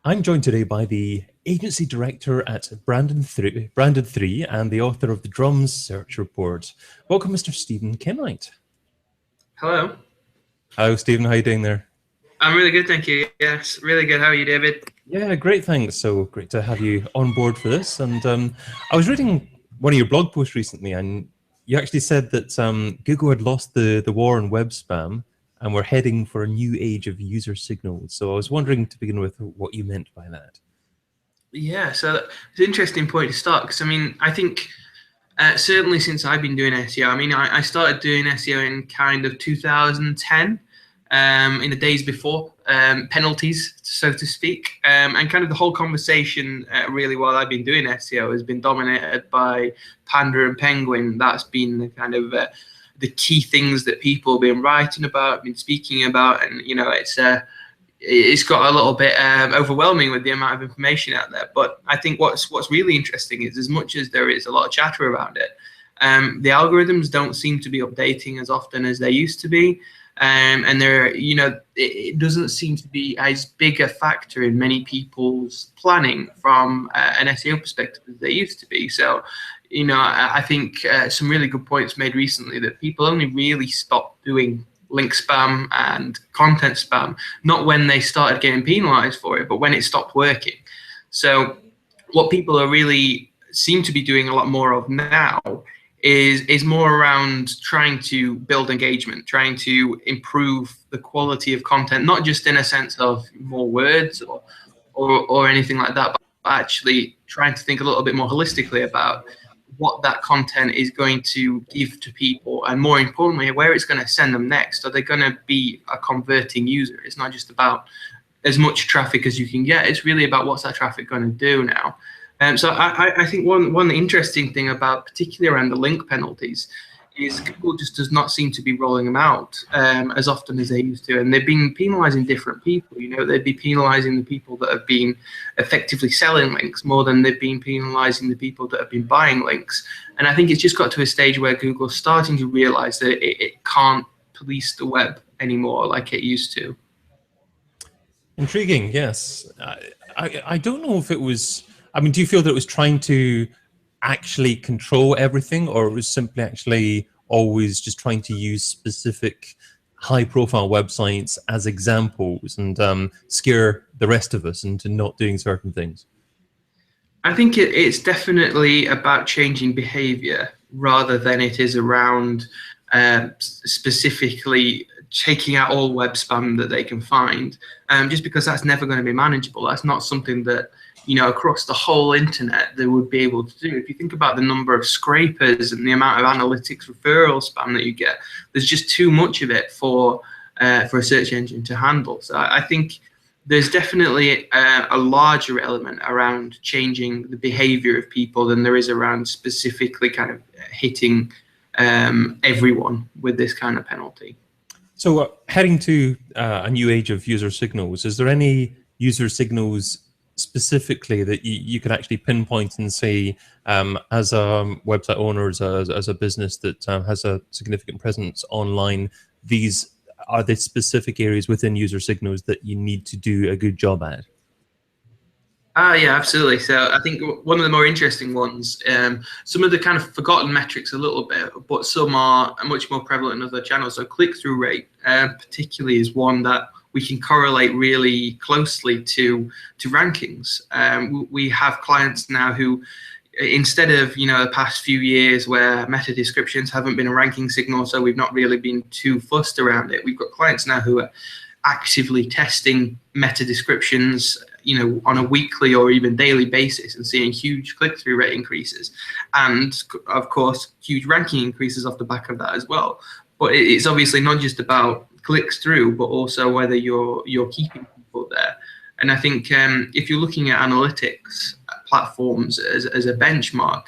I'm joined today by the agency director at Branded3 and the author of the Drums Search Report. Welcome, Mr. Stephen Kenwright. Hello. Hello, Stephen. How are you doing there? I'm really good, thank you. Yes, really good. How are you, David? Yeah, great, thanks. So great to have you on board for this. And I was reading one of your blog posts recently, and you actually said that Google had lost the war on web spam and we're heading for a new age of user signals. So I was wondering to begin with what you meant by that. Yeah, so it's an interesting point to start because I think certainly since I've been doing SEO, I started doing SEO in kind of 2010, in the days before penalties, so to speak, and kind of the whole conversation really while I've been doing SEO has been dominated by Panda and Penguin. That's been the kind of the key things that people have been writing about, been speaking about, and it's got a little bit overwhelming with the amount of information out there. But I think what's really interesting is, as much as there is a lot of chatter around it, the algorithms don't seem to be updating as often as they used to be. And it doesn't seem to be as big a factor in many people's planning from an SEO perspective as they used to be. So, I think some really good points made recently that people only really stopped doing link spam and content spam, not when they started getting penalized for it, but when it stopped working. So what people are really seem to be doing a lot more of now is more around trying to build engagement, trying to improve the quality of content, not just in a sense of more words or anything like that, but actually trying to think a little bit more holistically about what that content is going to give to people, and more importantly, where it's going to send them next. Are they going to be a converting user? It's not just about as much traffic as you can get. It's really about what's that traffic going to do now. So I think one interesting thing about, particularly around the link penalties, is Google just does not seem to be rolling them out as often as they used to. And they've been penalizing different people. They'd be penalizing the people that have been effectively selling links more than they've been penalizing the people that have been buying links. And I think it's just got to a stage where Google's starting to realize that it can't police the web anymore like it used to. Intriguing, yes. I don't know if it was, do you feel that it was trying to actually control everything, or it was simply actually always just trying to use specific high-profile websites as examples and scare the rest of us into not doing certain things? I think it's definitely about changing behavior rather than it is around specifically taking out all web spam that they can find, just because that's never going to be manageable. That's not something that, across the whole internet they would be able to do. If you think about the number of scrapers and the amount of analytics referral spam that you get, there's just too much of it for a search engine to handle. So I think there's definitely a larger element around changing the behavior of people than there is around specifically kind of hitting everyone with this kind of penalty. So heading to a new age of user signals, is there any user signals specifically that you could actually pinpoint and say, as a website owner, as a business that has a significant presence online, these are the specific areas within user signals that you need to do a good job at? Yeah, absolutely. So I think one of the more interesting ones, some of the kind of forgotten metrics a little bit, but some are much more prevalent in other channels. So click-through rate, particularly, is one that we can correlate really closely to rankings. We have clients now who, instead of the past few years where meta descriptions haven't been a ranking signal, so we've not really been too fussed around it, we've got clients now who are actively testing meta descriptions on a weekly or even daily basis and seeing huge click-through rate increases, and of course huge ranking increases off the back of that as well. But it's obviously not just about clicks through, but also whether you're keeping people there. And I think if you're looking at analytics platforms as a benchmark,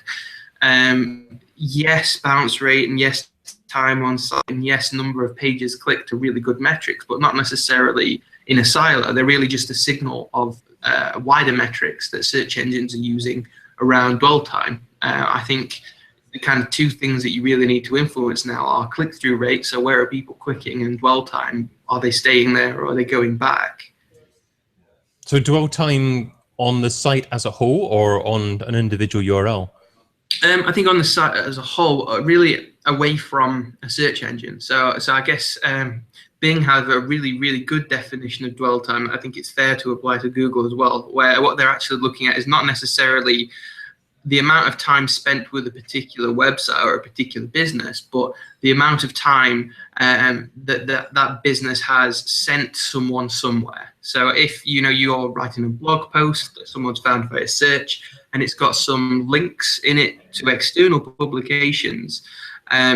yes, bounce rate, and yes, time on site, and yes, number of pages clicked are really good metrics, but not necessarily in a silo. They're really just a signal of wider metrics that search engines are using around dwell time. I think the kind of two things that you really need to influence now are click-through rate, so where are people clicking, and dwell time, are they staying there or are they going back? So dwell time on the site as a whole or on an individual URL? I think on the site as a whole, really away from a search engine. So I guess Bing has a really good definition of dwell time. I think it's fair to apply to Google as well, where what they're actually looking at is not necessarily the amount of time spent with a particular website or a particular business, but the amount of time that business has sent someone somewhere. So if you're writing a blog post that someone's found via search and it's got some links in it to external publications,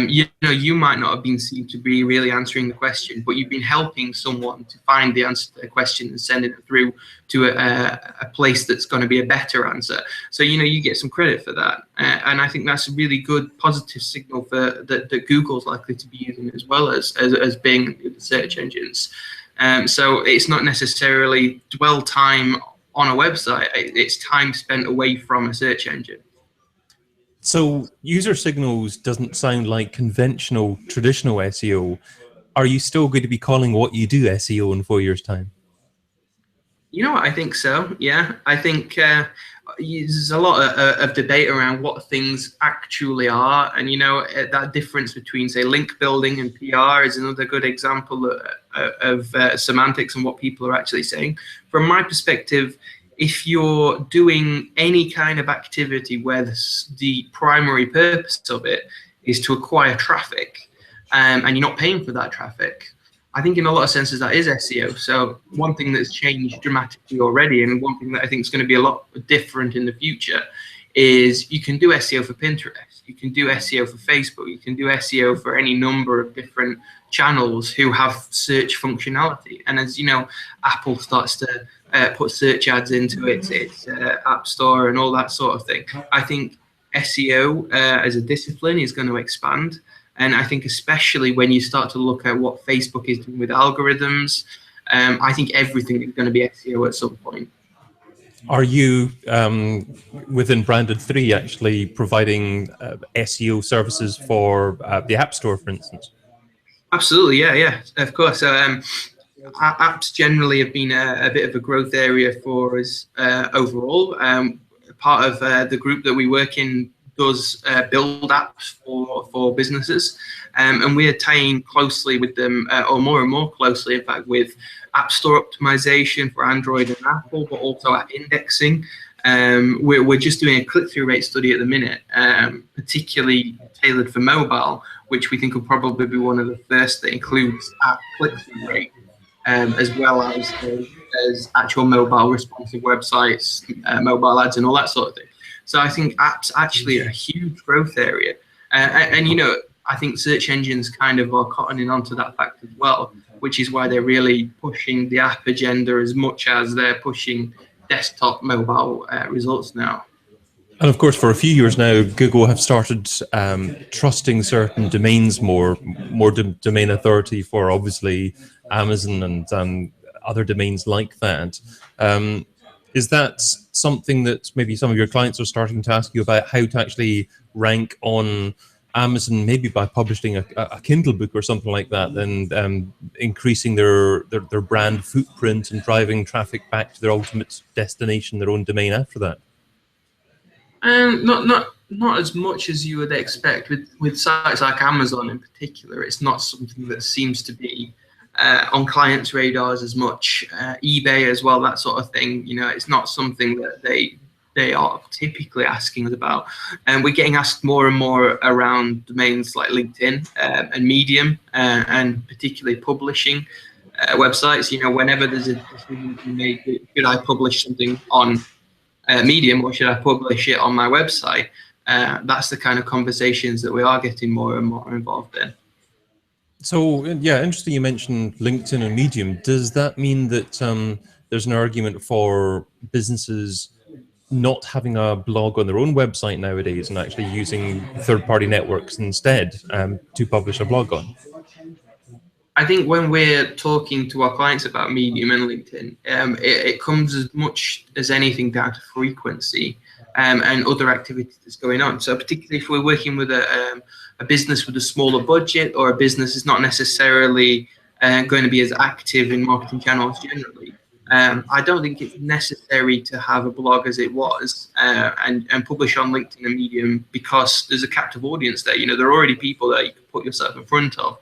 you might not have been seen to be really answering the question, but you've been helping someone to find the answer to the question and sending it through to a place that's going to be a better answer. So you get some credit for that, and I think that's a really good positive signal for that Google's likely to be using as well as Bing, the search engines. So it's not necessarily dwell time on a website; it's time spent away from a search engine. So user signals doesn't sound like conventional, traditional SEO. Are you still going to be calling what you do SEO in 4 years' time? You know what? I think so. Yeah, I think there's a lot of debate around what things actually are, and that difference between, say, link building and PR is another good example of semantics and what people are actually saying. From my perspective, if you're doing any kind of activity where the primary purpose of it is to acquire traffic, and you're not paying for that traffic, I think in a lot of senses that is SEO. So one thing that's changed dramatically already, and one thing that I think is going to be a lot different in the future, is you can do SEO for Pinterest, you can do SEO for Facebook, you can do SEO for any number of different channels who have search functionality. And as Apple starts to put search ads into its app store and all that sort of thing, I think SEO as a discipline is going to expand. And I think especially when you start to look at what Facebook is doing with algorithms, I think everything is going to be SEO at some point. Are you, within Branded 3, actually providing SEO services for the App Store, for instance? Absolutely, yeah, of course. Apps generally have been a bit of a growth area for us overall. Part of the group that we work in does build apps for businesses, and we are tying closely with them, or more and more closely, in fact, with App Store optimization for Android and Apple, but also app indexing. We're just doing a click-through rate study at the minute, particularly tailored for mobile, which we think will probably be one of the first that includes app click-through rate, as well as actual mobile responsive websites, mobile ads, and all that sort of thing. So I think apps actually are a huge growth area, and I think search engines kind of are cottoning onto that fact as well, which is why they're really pushing the app agenda as much as they're pushing desktop mobile results now. And of course, for a few years now, Google have started trusting certain domains more domain authority for obviously Amazon and other domains like that. Is that something that maybe some of your clients are starting to ask you about, how to actually rank on Amazon, maybe by publishing a Kindle book or something like that, and increasing their brand footprint and driving traffic back to their ultimate destination, their own domain after that? Not as much as you would expect with sites like Amazon in particular. It's not something that seems to be on clients' radars as much. eBay as well, that sort of thing. It's not something that they are typically asking us about. And we're getting asked more and more around domains like LinkedIn and Medium, and particularly publishing websites. Whenever there's a decision to be made, should I publish something on Medium or should I publish it on my website? That's the kind of conversations that we are getting more and more involved in. So yeah, interesting you mentioned LinkedIn and Medium. Does that mean that there's an argument for businesses not having a blog on their own website nowadays and actually using third-party networks instead to publish a blog on? I think when we're talking to our clients about Medium and LinkedIn, it comes as much as anything down to frequency and other activities that's going on. So particularly if we're working with a business with a smaller budget, or a business is not necessarily going to be as active in marketing channels generally, I don't think it's necessary to have a blog as it was and publish on LinkedIn and Medium, because there's a captive audience there. You know, there are already people that you can put yourself in front of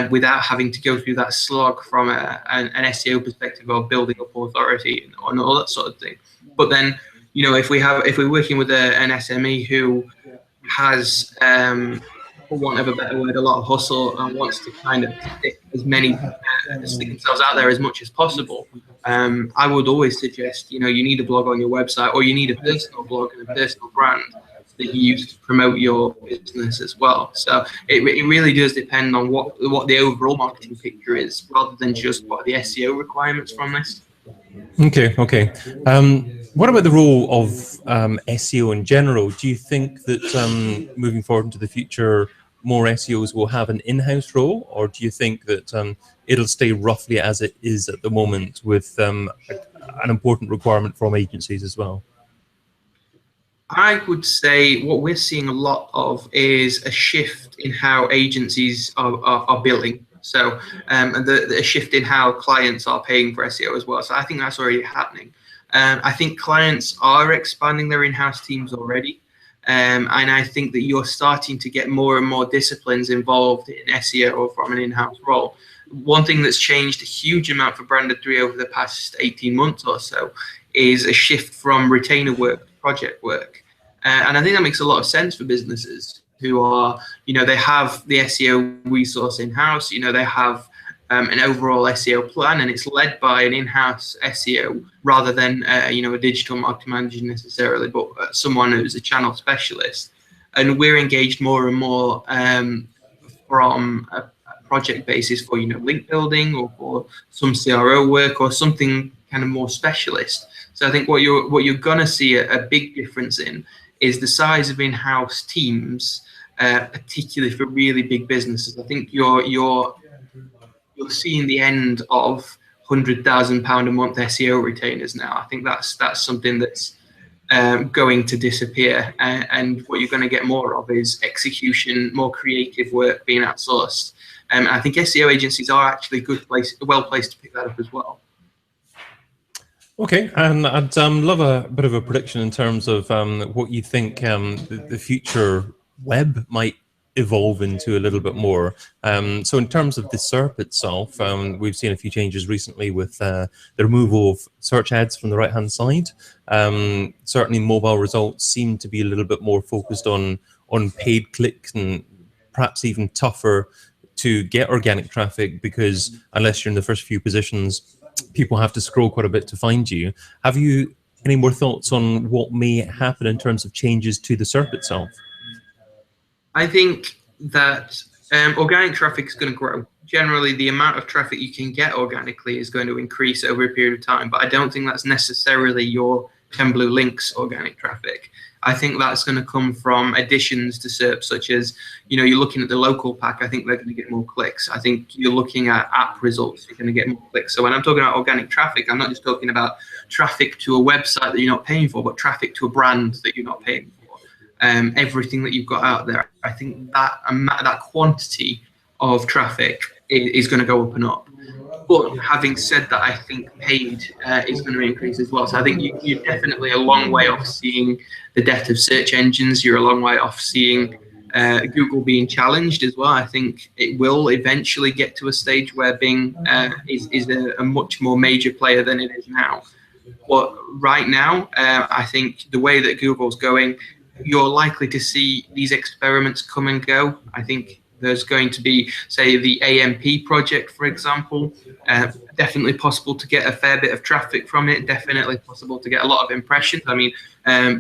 without having to go through that slog from an SEO perspective of building up authority and all that sort of thing. But then, you know, if we're working with an SME who has, for want of a better word, a lot of hustle and wants to kind of stick themselves out there as much as possible, I would always suggest, you know, you need a blog on your website, or you need a personal blog and a personal brand that you use to promote your business as well. So it really does depend on what the overall marketing picture is, rather than just what are the SEO requirements from this. Okay. What about the role of SEO in general? Do you think that moving forward into the future, more SEOs will have an in-house role, or do you think that it'll stay roughly as it is at the moment, with an important requirement from agencies as well? I would say what we're seeing a lot of is a shift in how agencies are billing. So a shift in how clients are paying for SEO as well. So I think that's already happening. I think clients are expanding their in-house teams already. And I think that you're starting to get more and more disciplines involved in SEO from an in-house role. One thing that's changed a huge amount for Branded 3 over the past 18 months or so is a shift from retainer work to project work. And I think that makes a lot of sense for businesses who are, you know, they have the SEO resource in-house, you know, they have an overall SEO plan, and it's led by an in-house SEO rather than, you know, a digital marketing manager necessarily, but someone who's a channel specialist. And we're engaged more and more from a project basis for, you know, link building, or for some CRO work, or something kind of more specialist. So I think what you're gonna see a big difference in is the size of in-house teams, particularly for really big businesses. I think you're seeing the end of £100,000 a month SEO retainers now. I think that's something that's going to disappear, and what you're going to get more of is execution, more creative work being outsourced. I think SEO agencies are actually well placed to pick that up as well. Okay, and I'd love a bit of a prediction in terms of what you think the future web might evolve into a little bit more. So in terms of the SERP itself, we've seen a few changes recently with the removal of search ads from the right-hand side. Certainly mobile results seem to be a little bit more focused on paid clicks, and perhaps even tougher to get organic traffic, because unless you're in the first few positions, people have to scroll quite a bit to find you. Have you any more thoughts on what may happen in terms of changes to the SERP itself? I think that organic traffic is going to grow. Generally, the amount of traffic you can get organically is going to increase over a period of time, but I don't think that's necessarily your 10 blue links organic traffic. I think that's going to come from additions to SERP, such as, you know, you're looking at the local pack, I think they're going to get more clicks. I think you're looking at app results, you're going to get more clicks. So when I'm talking about organic traffic, I'm not just talking about traffic to a website that you're not paying for, but traffic to a brand that you're not paying for. Everything that you've got out there, I think that quantity of traffic is going to go up and up. But having said that, I think paid is going to increase as well. So I think you're definitely a long way off seeing the death of search engines. You're a long way off seeing Google being challenged as well. I think it will eventually get to a stage where Bing is a much more major player than it is now. But right now, I think the way that Google's going, you're likely to see these experiments come and go. I think there's going to be, say, the AMP project, for example. Definitely possible to get a fair bit of traffic from it. Definitely possible to get a lot of impressions. I mean,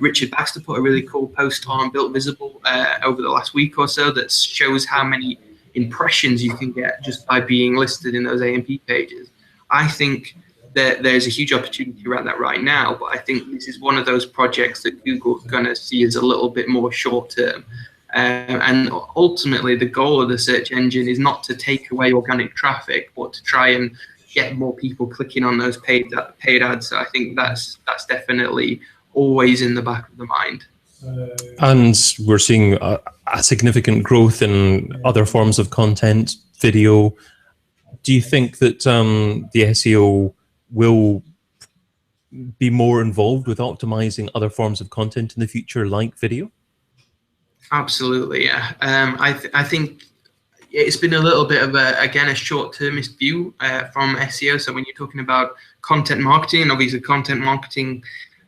Richard Baxter put a really cool post on Built Visible over the last week or so that shows how many impressions you can get just by being listed in those AMP pages. I think that there's a huge opportunity around that right now, but I think this is one of those projects that Google's going to see as a little bit more short term. And ultimately, the goal of the search engine is not to take away organic traffic, but to try and get more people clicking on those paid ads. So I think that's definitely always in the back of the mind. And we're seeing a significant growth in other forms of content, video. Do you think that the SEO will be more involved with optimizing other forms of content in the future, like video? Absolutely, yeah. I think it's been a little bit of a short-termist view from SEO. So when you're talking about content marketing, obviously content marketing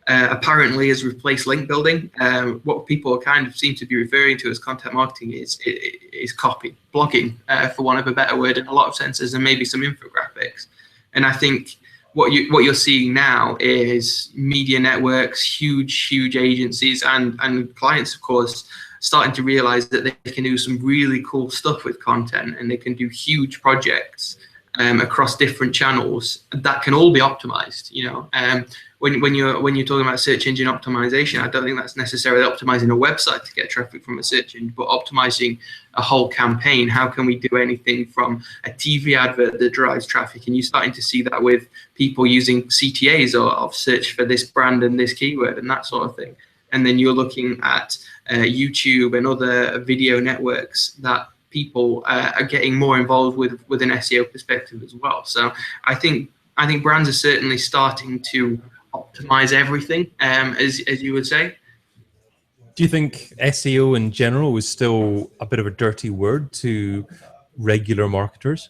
apparently has replaced link building. What people kind of seem to be referring to as content marketing is copy, blogging, for want of a better word, in a lot of senses, and maybe some infographics. And I think what you're seeing now is media networks, huge agencies, and clients, of course, starting to realize that they can do some really cool stuff with content, and they can do huge projects across different channels that can all be optimized. When you're talking about search engine optimization, I don't think that's necessarily optimizing a website to get traffic from a search engine, but optimizing a whole campaign. How can we do anything from a TV advert that drives traffic? And you're starting to see that with people using CTAs or search for this brand and this keyword and that sort of thing. And then you're looking at YouTube and other video networks that people are getting more involved with an SEO perspective as well. So I think brands are certainly starting to optimize everything, as you would say. Do you think SEO in general is still a bit of a dirty word to regular marketers?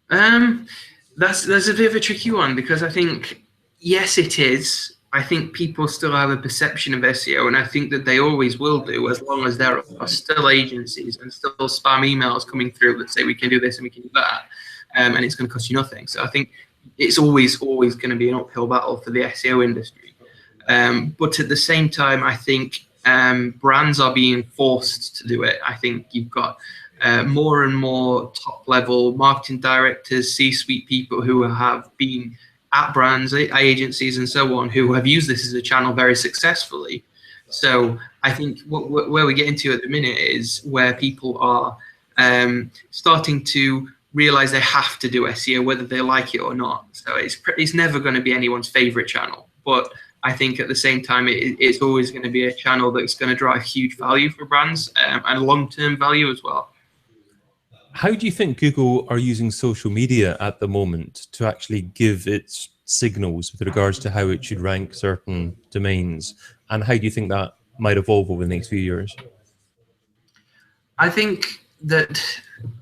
That's a bit of a tricky one, because I think, yes, it is. I think people still have a perception of SEO, and I think that they always will do, as long as there are still agencies and still spam emails coming through that say we can do this and we can do that, and it's going to cost you nothing. So I think it's always going to be an uphill battle for the SEO industry. But at the same time, I think brands are being forced to do it. I think you've got more and more top-level marketing directors, C-suite people who have been at brands, agencies, and so on, who have used this as a channel very successfully. So I think where we get into at the minute is where people are starting to realize they have to do SEO, whether they like it or not. So it's never going to be anyone's favorite channel. But I think at the same time, it's always going to be a channel that's going to drive huge value for brands, and long-term value as well. How do you think Google are using social media at the moment to actually give its signals with regards to how it should rank certain domains? And how do you think that might evolve over the next few years? I think that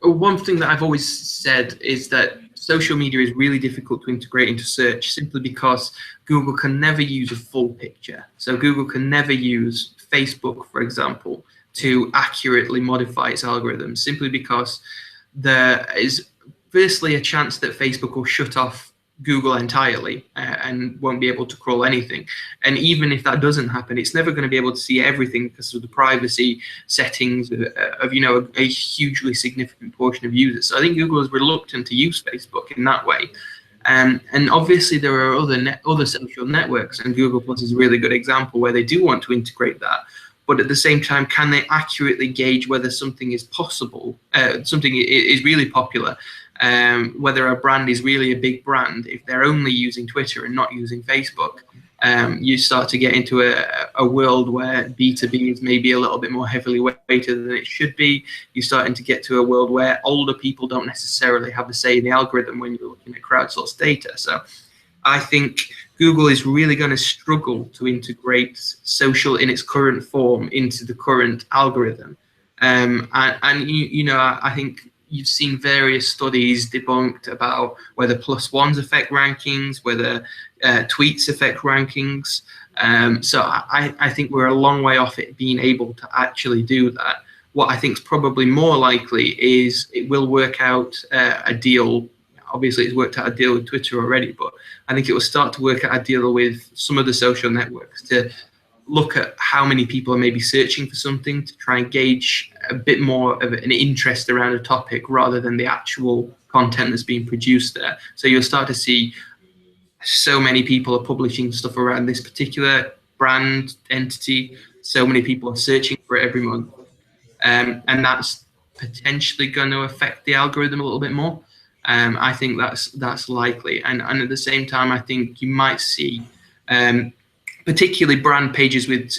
one thing that I've always said is that social media is really difficult to integrate into search, simply because Google can never use a full picture. So Google can never use Facebook, for example, to accurately modify its algorithms, simply because there is firstly a chance that Facebook will shut off Google entirely and won't be able to crawl anything. And even if that doesn't happen, it's never going to be able to see everything because of the privacy settings of a hugely significant portion of users. So I think Google is reluctant to use Facebook in that way. And obviously there are other social networks, and Google Plus is a really good example where they do want to integrate that. But at the same time, can they accurately gauge whether something is possible, something is really popular, whether a brand is really a big brand if they're only using Twitter and not using Facebook? You start to get into a world where B2B is maybe a little bit more heavily weighted than it should be. You're starting to get to a world where older people don't necessarily have a say in the algorithm when you're looking at crowdsourced data. So I think Google is really going to struggle to integrate social in its current form into the current algorithm. I think you've seen various studies debunked about whether +1s affect rankings, whether tweets affect rankings. So I think we're a long way off it being able to actually do that. What I think is probably more likely is it will work out a deal. Obviously, it's worked out a deal with Twitter already, but I think it will start to work out a deal with some of the social networks to look at how many people are maybe searching for something, to try and gauge a bit more of an interest around a topic rather than the actual content that's being produced there. So you'll start to see so many people are publishing stuff around this particular brand entity. So many people are searching for it every month. And that's potentially going to affect the algorithm a little bit more. I think that's likely. And at the same time, I think you might see particularly brand pages with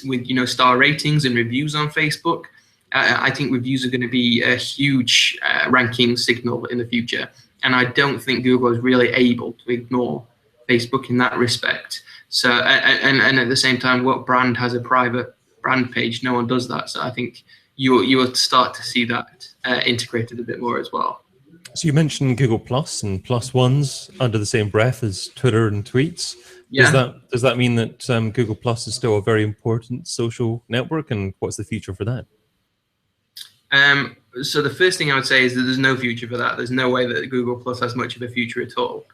star ratings and reviews on Facebook. I think reviews are going to be a huge ranking signal in the future. And I don't think Google is really able to ignore Facebook in that respect. So and at the same time, what brand has a private brand page? No one does that. So I think you will start to see that integrated a bit more as well. So you mentioned Google Plus and Plus Ones under the same breath as Twitter and Tweets. Yeah. Does that mean that Google Plus is still a very important social network, and what's the future for that? So the first thing I would say is that there's no future for that. There's no way that Google Plus has much of a future at all.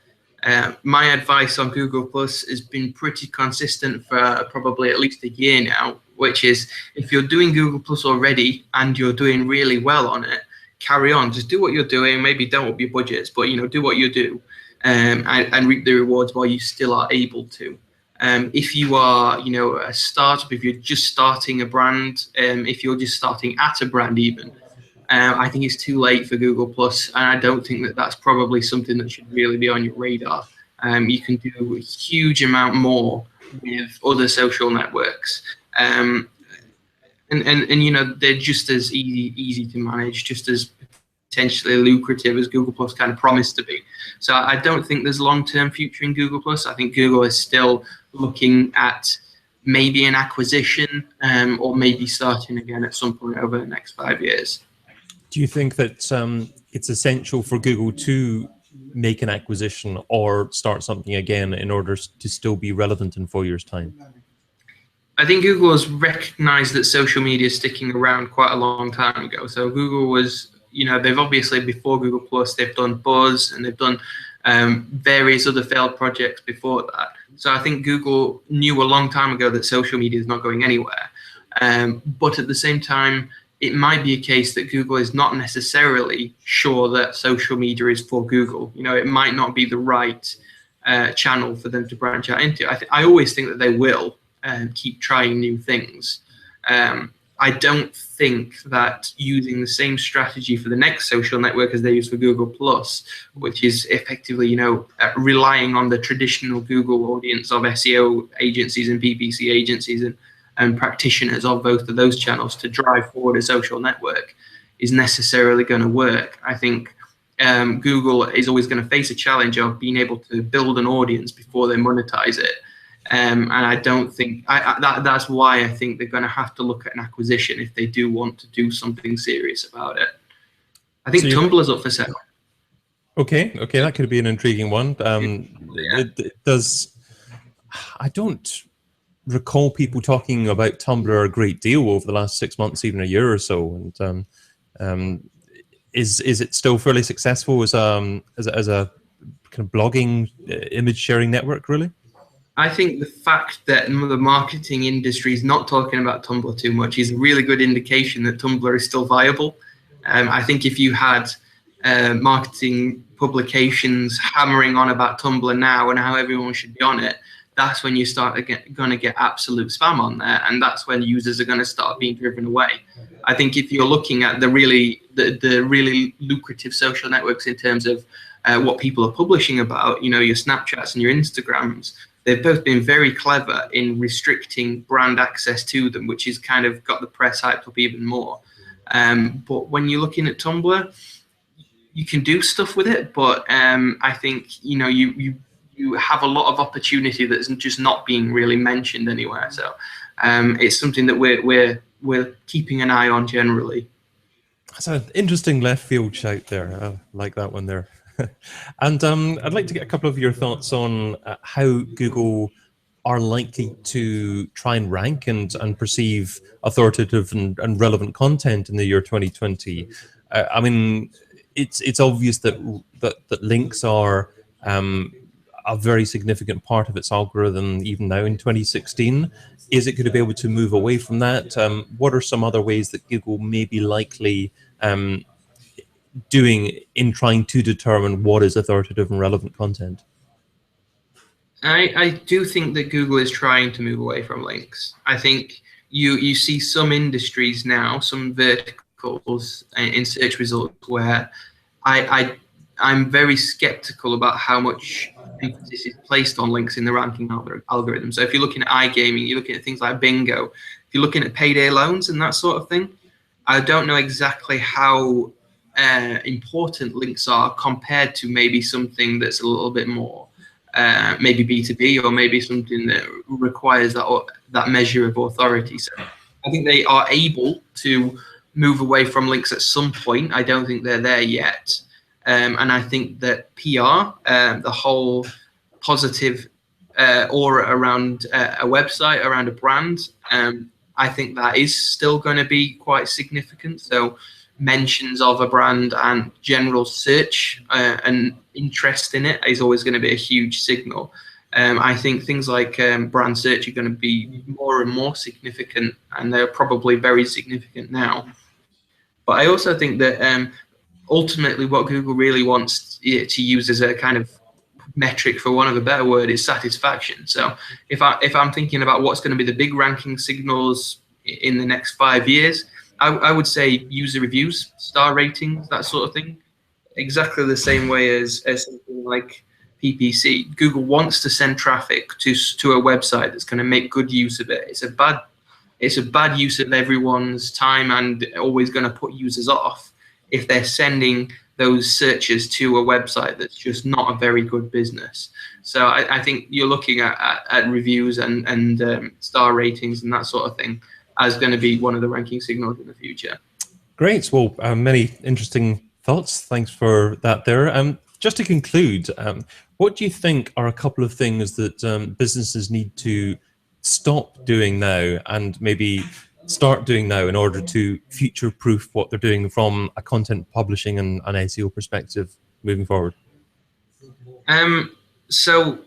My advice on Google Plus has been pretty consistent for probably at least a year now, which is if you're doing Google Plus already and you're doing really well on it, carry on. Just do what you're doing. Maybe don't up your budgets, but do what you do, and reap the rewards while you still are able to. If you are, a startup, if you're just starting a brand, if you're just starting at a brand even, I think it's too late for Google Plus, and I don't think that that's probably something that should really be on your radar. You can do a huge amount more with other social networks, and they're just as easy to manage, just as potentially lucrative as Google Plus kind of promised to be. So I don't think there's long-term future in Google Plus. I think Google is still looking at maybe an acquisition, or maybe starting again at some point over the next 5 years. Do you think that it's essential for Google to make an acquisition or start something again in order to still be relevant in 4 years' time? I think Google has recognized that social media is sticking around quite a long time ago. So Google was, they've obviously, before Google Plus, they've done Buzz and they've done various other failed projects before that. So I think Google knew a long time ago that social media is not going anywhere. But at the same time, it might be a case that Google is not necessarily sure that social media is for Google. It might not be the right channel for them to branch out into. I always think that they will keep trying new things. I don't think that using the same strategy for the next social network as they use for Google Plus, which is effectively, relying on the traditional Google audience of SEO agencies and PPC agencies and practitioners of both of those channels to drive forward a social network, is necessarily going to work. I think Google is always going to face a challenge of being able to build an audience before they monetize it. And I don't think that's why I think they're going to have to look at an acquisition if they do want to do something serious about it. I think Tumblr's up for sale. Okay, that could be an intriguing one. Yeah. It does. I don't recall people talking about Tumblr a great deal over the last 6 months, even a year or so. And is it still fairly successful as a kind of blogging image sharing network, really? I think the fact that the marketing industry is not talking about Tumblr too much is a really good indication that Tumblr is still viable. I think if you had marketing publications hammering on about Tumblr now and how everyone should be on it, that's when you start going to get absolute spam on there, and that's when users are going to start being driven away. I think if you're looking at the really lucrative social networks in terms of what people are publishing about, your Snapchats and your Instagrams, they've both been very clever in restricting brand access to them, which has kind of got the press hyped up even more. But when you're looking at Tumblr, you can do stuff with it, but I think you have a lot of opportunity that's just not being really mentioned anywhere. So it's something that we're keeping an eye on generally. That's an interesting left field shout there. I like that one there. And I'd like to get a couple of your thoughts on how Google are likely to try and rank and perceive authoritative and relevant content in the year 2020. I mean, it's obvious that links are a very significant part of its algorithm even now in 2016. Is it going to be able to move away from that? What are some other ways that Google may be likely doing in trying to determine what is authoritative and relevant content? I do think that Google is trying to move away from links. I think you see some industries now, some verticals in search results where I'm very skeptical about how much emphasis is placed on links in the ranking algorithm. So if you're looking at iGaming, you're looking at things like bingo, if you're looking at payday loans and that sort of thing, I don't know exactly how important links are compared to maybe something that's a little bit more maybe B2B, or maybe something that requires that measure of authority. So I think they are able to move away from links at some point. I don't think they're there yet. And I think that PR, the whole positive aura around a website, around a brand, I think that is still going to be quite significant. So mentions of a brand and general search and interest in it is always going to be a huge signal. I think things like brand search are going to be more and more significant, and they're probably very significant now. But I also think that ultimately what Google really wants to use as a kind of metric, for want of a better word, is satisfaction. So if I'm thinking about what's going to be the big ranking signals in the next 5 years, I would say user reviews, star ratings, that sort of thing. Exactly the same way as something like PPC. Google wants to send traffic to a website that's going to make good use of it. It's a bad use of everyone's time, and always going to put users off if they're sending those searches to a website that's just not a very good business. So I think you're looking at reviews and star ratings and that sort of thing as going to be one of the ranking signals in the future. Great. Well, many interesting thoughts. Thanks for that there. Just to conclude, what do you think are a couple of things that businesses need to stop doing now and maybe start doing now in order to future-proof what they're doing from a content publishing and an SEO perspective moving forward? So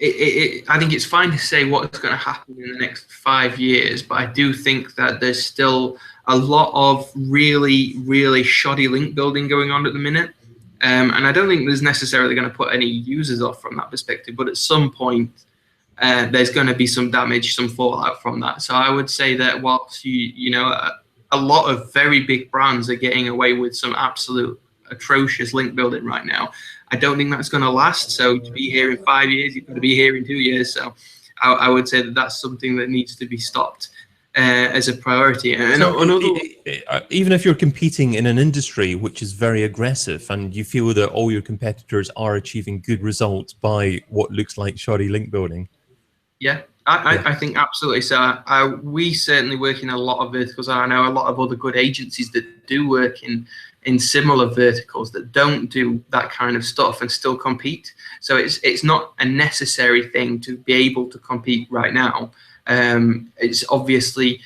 I think it's fine to say what's going to happen in the next 5 years, but I do think that there's still a lot of really, really shoddy link building going on at the minute. And I don't think there's necessarily going to put any users off from that perspective, but at some point, there's going to be some damage, some fallout from that. So I would say that whilst you know, a lot of very big brands are getting away with some absolute atrocious link building right now, I don't think that's going to last. So to be here in 5 years, you've got to be here in 2 years. So I would say that that's something that needs to be stopped as a priority. And so even if you're competing in an industry which is very aggressive and you feel that all your competitors are achieving good results by what looks like shoddy link building. Yeah, I think absolutely. So we certainly work in a lot of verticals. I know a lot of other good agencies that do work in similar verticals that don't do that kind of stuff and still compete. So it's not a necessary thing to be able to compete right now. It's obviously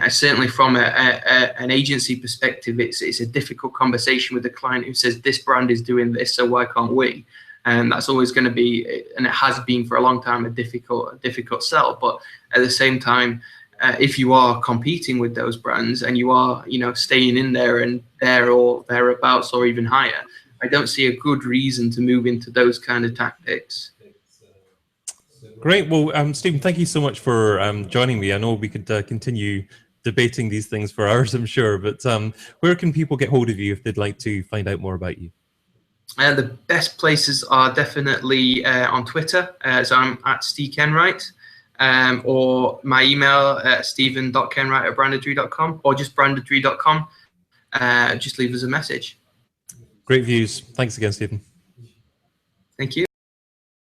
certainly from an agency perspective, it's a difficult conversation with the client who says this brand is doing this, so why can't we? And that's always going to be, and it has been for a long time, a difficult sell. But at the same time, if you are competing with those brands and you are, you know, staying in there and there or thereabouts or even higher, I don't see a good reason to move into those kind of tactics. Great. Well, Stephen, thank you so much for joining me. I know we could continue debating these things for hours, I'm sure, but where can people get hold of you if they'd like to find out more about you? The best places are definitely on Twitter. So I'm at Steve Kenwright, or my email, stephen.kenwright@brandedry.com, or just brandedry.com. Just leave us a message. Great views. Thanks again, Stephen. Thank you.